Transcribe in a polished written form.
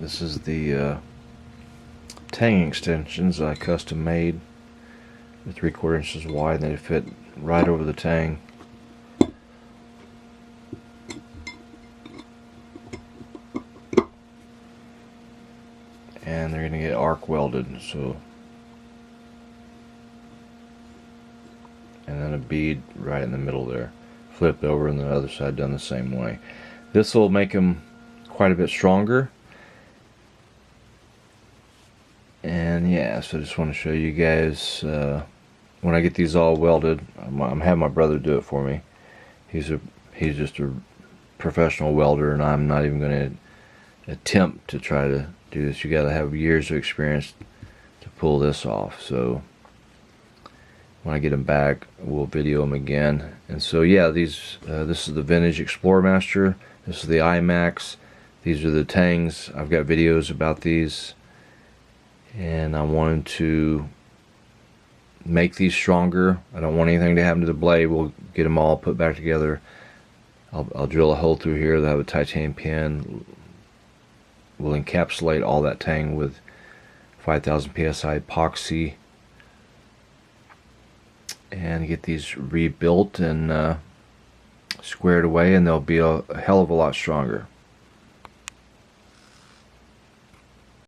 This is the Tang extensions I custom made. They're 3/4 inches wide and they fit right over the Tang. And they're going to get arc welded, so, and then a bead right in the middle there, flipped over, and the other side done the same way. This will make them quite a bit stronger. And yeah, so I just want to show you guys when I get these all welded. I'm having my brother do it for me. He's just a professional welder, and I'm not even going to attempt to try to do this. You got to have years of experience to pull this off. So when I get them back, we'll video them again. And so yeah, this is the vintage Explorer Master. This is the IMAX. These are the Tangs. I've got videos about these, and I wanted to make these stronger. I don't want anything to happen to the blade. We'll get them all put back together. I'll drill a hole through here. They'll have a titanium pin. We'll encapsulate all that Tang with 5,000 psi epoxy and get these rebuilt and squared away, and they'll be a hell of a lot stronger.